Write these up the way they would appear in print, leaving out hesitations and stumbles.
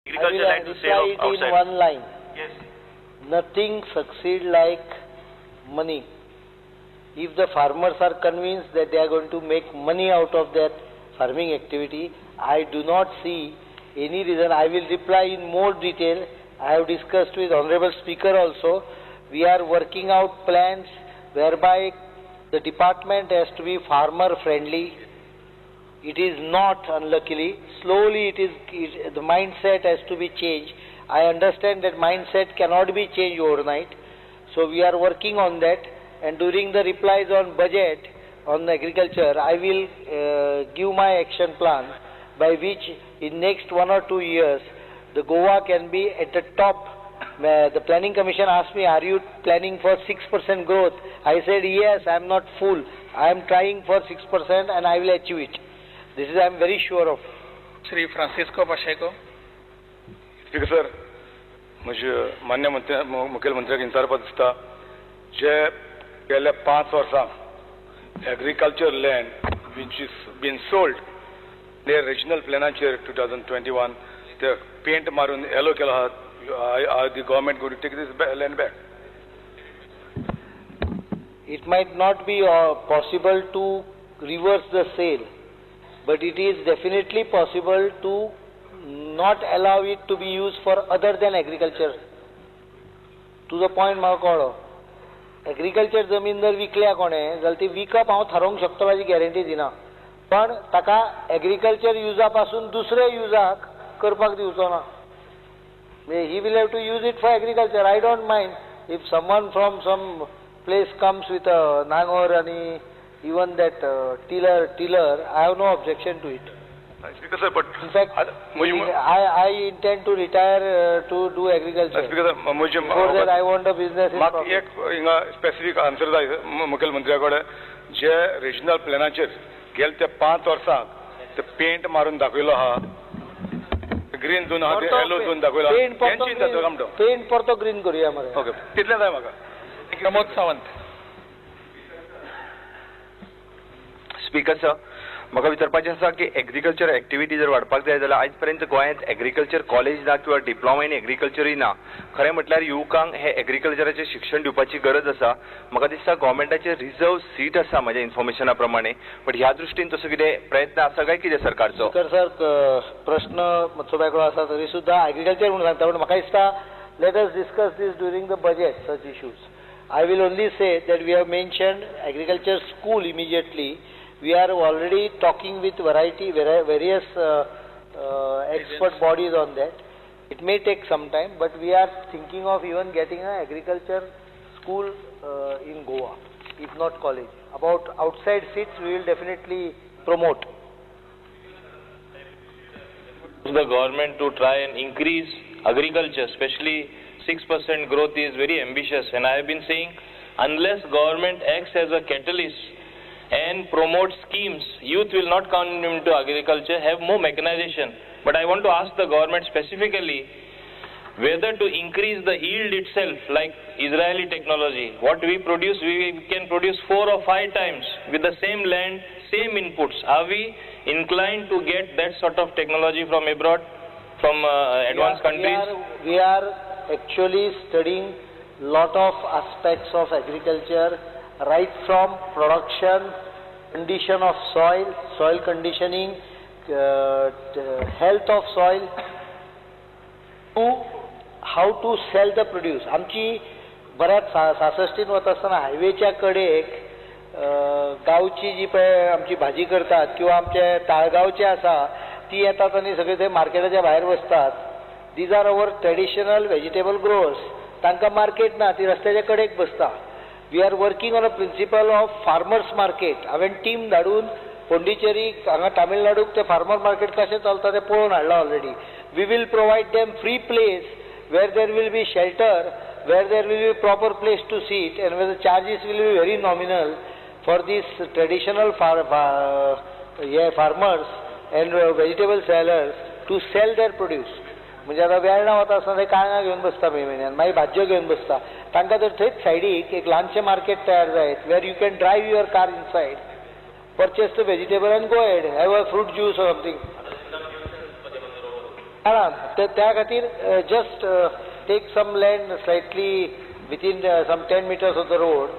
agriculture land to sell outside. In one line. Yes. Nothing succeeds like money. If the farmers are convinced that they are going to make money out of that farming activity, I do not see any reason. I will reply in more detail. I have discussed with Honorable Speaker also. We are working out plans whereby the department has to be farmer friendly. It is not, unluckily. Slowly the mindset has to be changed. I understand that mindset cannot be changed overnight. So we are working on that. And during the replies on budget on agriculture, I will give my action plan by which in next 1 or 2 years the Goa can be at the top. The Planning Commission asked me, are you planning for 6% growth? I said, yes, I am not fool. I am trying for 6% and I will achieve it. This is I am very sure of. Shri Francisco Pacheco. Speaker sir, मुझे मान्य मुख्यमंत्री इंतजार दिसता जे गेल्या 5 वर्सां agriculture land which is been sold near regional planaचेर 2021 ते paint मारून yellow केला आहात. Are the government going to take this land back? It might not be possible to reverse the sale, but it is definitely possible to not allow it to be used for other than agriculture. To the point म्हाका कळ्ळो. Agriculture जमीन जर विकल्या कोणें जाल्यार ती विकप हांव थारोवंक शकता, म्हाजी गॅरंटी दिना. पण ताका एग्रीकल्चर युजा पासून दुसऱ्या युजाक करपाक दिवचो ना. He will have to use it for agriculture. I don't mind if someone from some place comes with a nangor and even that tiller. I have no objection to it. Speaker sir, but in fact, I intend to retire to do agriculture. Speaker sir, before that I want a business in profit. एक specific answer जाय मुख्यमंत्र्याकडे जे regional planaचेर गेल्या त्या 5 वर्सांक ते paint मारून दाखयलो हा. Green zone हा ते येलो झोन दाखयला. पेंट परतो ग्रीन करूया मरे. ओके, तितलें जाय म्हाका. प्रमोद सावंत. स्पीकर सर, म्हाका विचारपाचें आसा की एग्रीकल्चर एक्टिविटी जर वाडपाक जाय जाल्यार आयज पर्यंत गोंयांत एग्रीकल्चर कॉलेज ना किंवा डिप्लोमा इन एग्रीकल्चरूय ना. खरें म्हटल्यार युवकांक हे एग्रीकल्चराचें शिक्षण दिवपाची गरज आसा. म्हाका दिसता गोव्हर्मेंटाचें रिजर्व सीट आसा म्हाज्या इन्फॉर्मेशना प्रमाणे. बट ह्या दृश्टीन तसो कितें प्रयत्न आसा काय कितें सरकारचो? सर प्रश्न मातसो वेगळो आसा तरी सुद्दां एग्रीकल्चर म्हणून सांगता. पण म्हाका दिसता let us discuss this during the budget such issues. I will only say that we have mentioned agriculture school immediately. We are already talking with various expert bodies on that. It may take some time, but we are thinking of even getting an agriculture school in Goa, if not college. About outside seats, we will definitely promote. The government to try and increase agriculture, especially 6% growth is very ambitious, and I have been saying unless government acts as a catalyst and promote schemes, youth will not come into agriculture, have more mechanization. But I want to ask the government specifically whether to increase the yield itself, like Israeli technology. What we produce, we can produce 4 or 5 times with the same land, same inputs. Are we inclined to get that sort of technology from abroad, from advanced countries? We are actually studying lot of aspects of agriculture, right from production, condition of soil, soil conditioning, health of soil, to how to sell the produce. आमची बऱ्याच 66 वता आसतना हायवेच्या कडेक गांवची जी पळय आमची भाजी करतात किंवा आमचे ताळगांवचे आसा ती येतात आनी सगळे थंय मार्केटाच्या भायर बसतात. These are our traditional vegetable growers. तांकां मार्केट ना, ती रस्त्याच्या कडेक बसता. We are working on a principle of farmers market. हांवें टीम धाडून पोंडिचेरी हांगा तामिळनाडूक ते फार्मर मार्केट कशें चलता तें पळोवन हाडला already. We will provide them free place where there will be shelter, where there will be proper place to sit, and where the charges will be very nominal for these traditional farmers and vegetable sellers to sell their produce. म्हणजे आता वेळणा वता आसतना काळंगा घेवन बसता मे म्हयन्यान, मागीर भाज्यो घेवन बसता. तांकां तर थंयच सायडीक एक ल्हानशें मार्केट तयार जायत where you can drive your car inside, purchase the vegetable and go ahead, have a fruit juice or something. त्या खातीर just take some land slightly within some 10 meters of the road.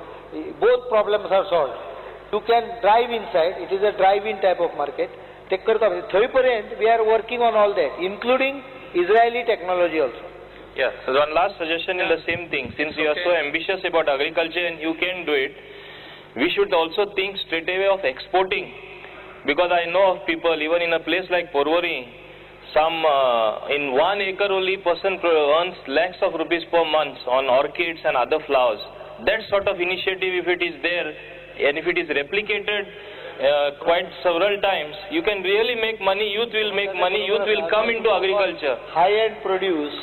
Both problems are solved. You can drive inside. It is a drive-in type of market. ते करता थंय पर्यंत we are working on all that, including Israeli technology also. Yeah, so one last suggestion in the same thing. Since you are so ambitious about agriculture and you can do it, we should also think straight away of exporting. Because I know of people, even in a place like Porvorim, some in 1 acre only person earns lakhs of rupees per month on orchids and other flowers. That sort of initiative, if it is there and if it is replicated quite several times, you can really make money. Youth will make money. Youth will come into agriculture. High-end produce.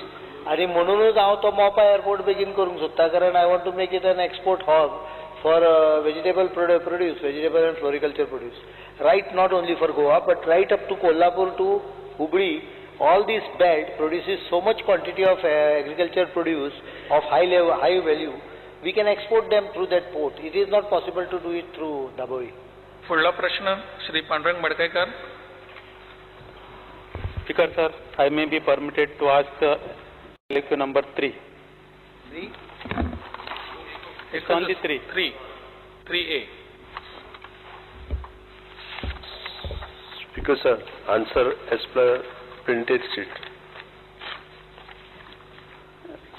आणि म्हणूनच हांव तो मोपा airport बेगीन करूंक सोदता, कारण I want to make it an export hub for vegetable produce, vegetable and floriculture produce, right not only for Goa but right up to Kolhapur to Hubli. All this belt produces so much quantity of agriculture produce of high value. We can export them through that port. It is not possible to do it through Daboi. पुढला प्रश्न Shri Pandurang Madkaikar. Speaker sir, I may be permitted to ask LQ number 3. 3? It's only 3. 3A. Speaker sir, answer as per printed sheet.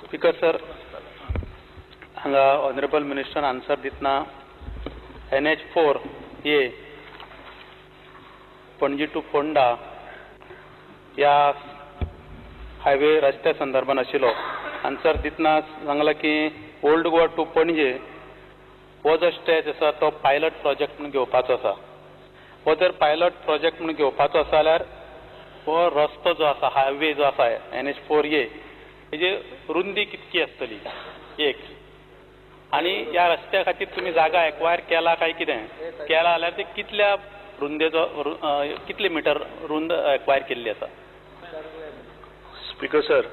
Speaker sir, हांगा Honorable Minister answer दितना NH4A Panaji to Phonda या highway रस्त्या संदर्भान आशिल्लो. Answer दितना सांगला की ओल्ड गोवा टू पणजे हो जो स्ट्रेच आसा तो पायलट प्रोजेक्ट म्हणून घेवपाचो आसा. हो जर पायलट प्रोजेक्ट म्हणून घेवपाचो आसा जाल्यार हो रस्तो जो आसा, हायवे जो आसा NH4A, हेजी रुंदी कितकी आसतली एक, आनी ह्या रस्त्या खातीर तुमी जागा एक्वायर केला काय कितें केला जाल्यार ते कितल्या रुंदेचो कितले मिटर रुंद एक्वायर केल्ली आसा. स्पीकर सर,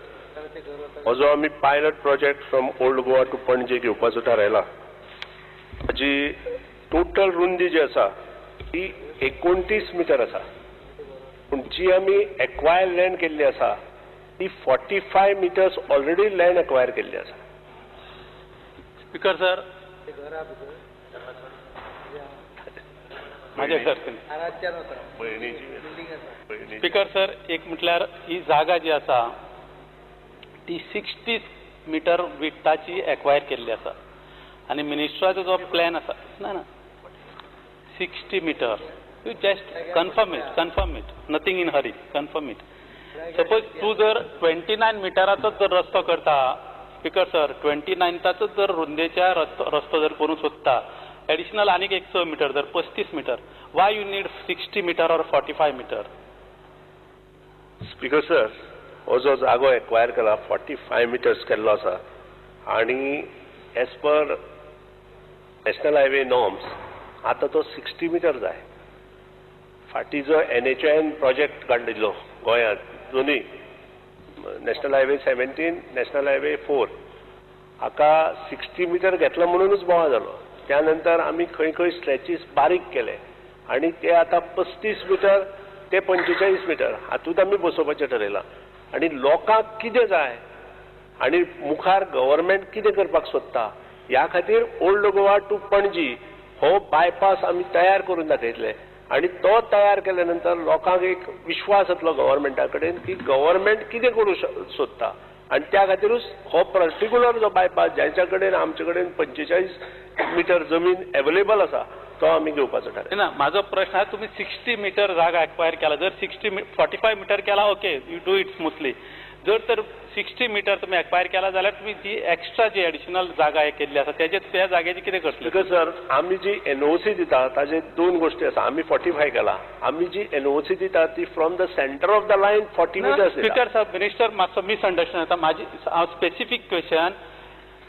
हो जो आमी pilot project from old Goa to Panaji घेवपाचो थारायला, हाजी टोटल रुंदी जी आसा ती 29 मीटर आसा, पूण जी आमी एक्वायर लँड केल्ली आसा ती 45 मिटर्स ऑलरेडी लँड एक्वायर केल्ली आसा. स्पीकर सर, माझ्या घर स्पीकर सर, एक म्हटल्यार ही जागा जी आसा ती 60 मीटर विड्थाची एक्वायर केल्ली आसा आनी मिनिस्टराचो जो प्लॅन आसा ना 60 metre. You just confirm it, nothing in hurry, confirm it. Suppose तूं जर 29 मिटराचोच जर रस्तो करता, स्पीकर सर, 29चाचोच जर रुंदेच्या रस्तो जर करूंक सोदता, एडिशनल आनीक एक 6 मीटर जर 35 metre, why you need 60 metre और 45 मीटर? स्पीकर सर, हो जो जागो एक्वायर केला 45 मिटर्स केल्लो आसा आनी as per national highway norms आतां तो 60 मिटर जाय. फाटीं जो NHN प्रोजेक्ट काडिल्लो गोंयांत, दोनी नॅशनल हायवे 17, नॅशनल हायवे 4, हाका 60 मिटर घेतलो म्हणूनच बोवाळ जालो. त्या नंतर आमी खंय खंय स्ट्रेचीस बारीक केले आनी ते आतां 35 मिटर ते 45 मिटर हातूंत आमी बसोवपाचें ठरयलां. आनी लोकांक कितें जाय आनी मुखार गव्हर्मेंट कितें करपाक सोदता ह्या खातीर ओल्ड गोवा टू पणजी हो बायपास आमी तयार करून दाखयतले आनी तो तयार केल्या नंतर लोकांक एक विश्वास येतलो गव्हर्मेंटा कडेन की गव्हर्मेंट कितें करूंक सोदता आनी त्या खातीरूच हो पर्टिक्युलर जो बायपास ज्याच्या कडेन आमचे कडेन 45 मीटर जमीन अवेलेबल आसा तो आमी घेवपाचो थारायला. ना, माझो प्रश्न आहे, तुम्ही 60 मीटर जागा एक्वायर केला, जर 45 मीटर केला okay, you do it smoothly. जर तर 60 मीटर तुम्ही एक्वायर केला जाल्यार तुम्ही जी एक्स्ट्रा जी एडिशनल जागा केल्ली आसा त्या जाग्याची कितें करतले? बिकॉज सर, आमी जी NOC दिता ताजे दोन गोष्टी आसा. आमी 45 केला, आमी जी NOC दिता ती from the centre of the line 40 metres. Speaker साहेब, मिनिस्टर मातसो मिसअंडरस्टँड जाता. माझी स्पेसिफिक क्वेश्चन,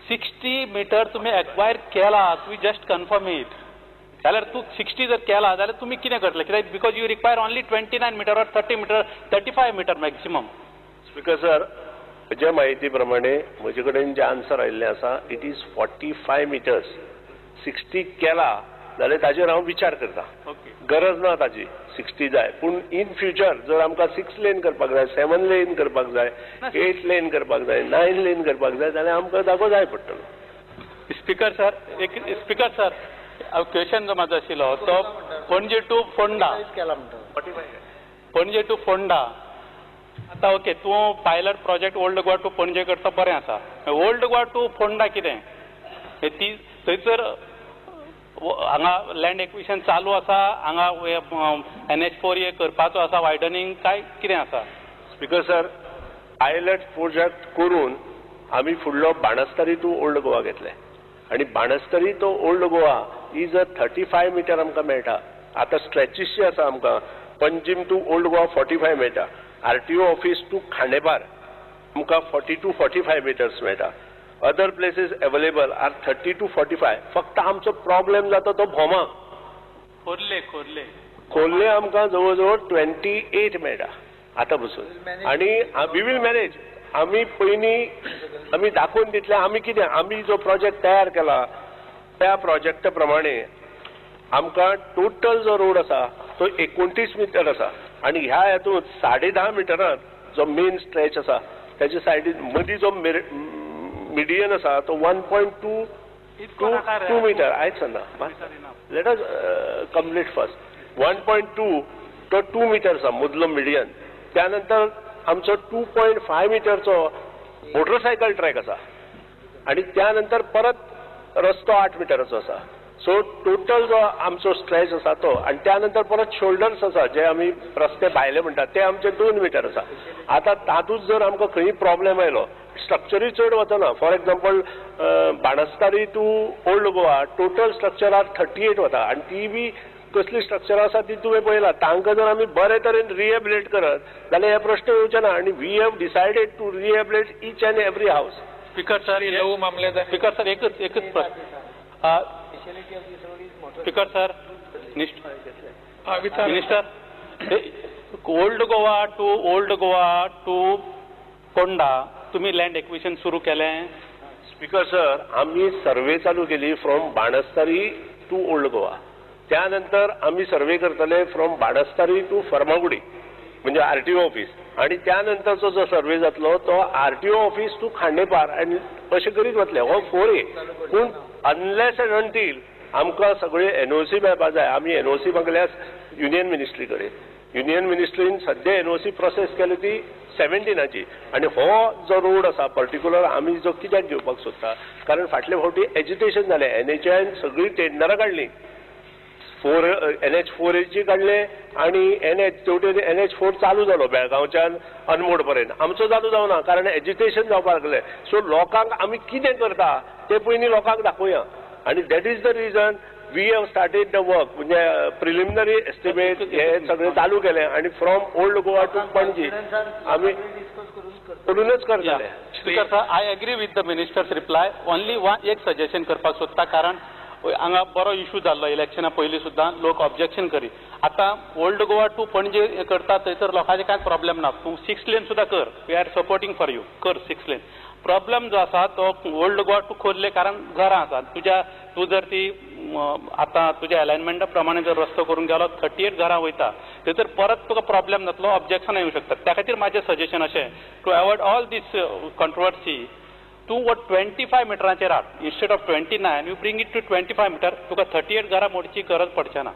60 मीटर तुम्ही एक्वायर केला, तुम्ही जस्ट कन्फर्म इट, जाल्यार तू 60 जर केला जाल्यार तुम्ही कितें करतले? कित्याक because you require only 29 metre or 30 metre, 35 metre maximum. Speaker sir, म्हज्या म्हायती प्रमाणे म्हजे कडेन जे आन्सर आयिल्लें आसा, इट इज 45 मिटर्स. 60 केला जाल्यार ताजेर हांव विचार करता. गरज ना ताजी 60 जाय, पूण इन फ्युचर जर आमकां 6 लेन करपाक जाय, 7 लेन करपाक जाय, 8 लेन करपाक जाय, 9 लेन करपाक जाय जाल्यार आमकां जागो जाय पडटलो. स्पीकर सर क्वेश्चन जो म्हाजो आशिल्लो तो पणजे टू फोंडा. पणजे टू फोंडा आतां ओके, तूं pilot project old Goa to Panaji करता बरें आसा. ओल्ड गोवा टू फोंडा कितें ती थंयसर हांगा लँड एक्विशन चालू आसा, हांगा NH4 करपाचो आसा वायडनिंग काय कितें आसा? स्पीकर सर, पायलट प्रोजेक्ट करून आमी फुडलो बाणस्तारी टू ओल्ड गोवा घेतले आनी Banastari to old Goa is 35 metre आमकां मेळटा. आतां स्ट्रेचीस जे आसा आमकां पंजीम टू ओल्ड गोवा 45 मेळटा, RTO ऑफिस टू खांडेपार आमकां 40 to 45 मिटर्स मेळटा. Other places available are 30 to 45. फक्त आमचो प्रॉब्लेम जाता तो भोमा खोर्ले आमकां जवळ जवळ 28 मेळटा आतां पसून. आनी वी वील मॅनेज. आमी पयलीं आमी दाखोवन दितले आमी कितें, आमी जो प्रोजेक्ट तयार केला त्या प्रोजेक्टा प्रमाणे आमकां टोटल जो रोड आसा तो 29 मिटर आसा आनी ह्या हातूंत 10.5 मिटरान जो मेन स्ट्रेच आसा त्याच्या सायडीन मदीं जो मिडियन आसा तो 1.2 मिटर. आयज सांगना, लेट अस कंप्लीट फर्स्ट. 1.2 तो 2 मिटर आसा मदलो मिडियन. त्यानंतर आमचो 2.5 मिटरचो मोटरसायकल ट्रॅक आसा आनी त्यानंतर परत रस्तो 8 मिटराचो आसा. सो टोटल जो आमचो स्ट्रेच आसा तो, आनी त्यानंतर परत शोल्डर्स आसा जे आमी रस्ते भायले म्हणटात ते आमचे 2 मिटर आसा. आतां तातूंत जर आमकां खंय प्रॉब्लेम आयलो, स्ट्रक्चरूय चड वचना. For example Banastari to old Goa total structure are 38 वता आनी ती बी कसली स्ट्रक्चर आसा ती तुवें पळयला. तांकां जर आमी बरे तरेन रिहेबिलिट करत जाल्यार हे प्रश्न येवचे ना. आनी we have decided to rehabilitate each and every house. Speaker sir एकच प्रश्न. Speaker sir minister, old Goa to Ponda तुम्ही लँड एक्विशन सुरू केलें? स्पीकर सर, आम्ही सर्वे चालू केली from Banastari to old Goa. त्यानंतर आम्ही सर्वे करतले फ्रॉम बाणस्तारी टू फर्मागुडी म्हणजे RTO ऑफिस, आणि त्यानंतरचो जो सर्वे जातलो तो RTO ऑफिस टू खांडेपार आणि अशें करीत वतले. हो 4A. पूण अनलेस अँड अनटील आमकां सगळे NOC मेळपाक जाय. आमी NOC मागल्यार युनियन मिनिस्ट्री कडेन. युनियन मिनिस्ट्रीन सद्या NOC प्रोसेस केली ती 17ची. आणि हो जो रोड आसा पर्टिक्युलर आमी जो कित्याक घेवपाक सोदता, कारण फाटले फावटी एजिटेशन जालें. NHAन सगळीं टेंडरां काडलीं. NH4 काढले आणि NH4 चालू जालो बेळगांवच्यान अनमोड पर्यंत. आमचो चालू जावना कारण एज्युकेशन जावपाक लागले. सो लोकांक आमी कितें करता ते पयलीं लोकांक दाखोवया. आणि that is the reason we have started the work. म्हणजे प्रिलिमिनरी एस्टिमेट हे सगळे चालू केले आणि from old Goa to Panaji आमी करूनच करतले. Speaker sir, I agree with the minister's reply. Only एक सजेशन करपाक सोदता, कारण हांगा बरो इश्यू जाल्लो इलेक्शना पयलीं सुद्दां लोक ऑब्जेक्शन करी. आतां ओल्ड गोवा टू पणजे करता थंयसर लोकांचे कांय प्रॉब्लेम ना. तूं 6 लेन सुद्दां कर, we are supporting for you, कर 6 लेन. प्रॉब्लेम जो आसा तो ओल्ड गोवा टू खोर्ले, कारण घरां आसात. तूं जर ती आतां तुज्या अलायनमेंटा प्रमाणे जर रस्तो करून गेलो 38 घरां वयता थंयसर परत तुका प्रॉब्लेम जातलो, ऑब्जेक्शनां येवं शकतात. त्या खातीर म्हाजें सजेशन अशें, to avoid all these controversy, तूं 25 मिटरांचेर हाड. Instead of 29 you bring it to 25 meter. तुका 38 घरां मोडची गरज पडचे ना.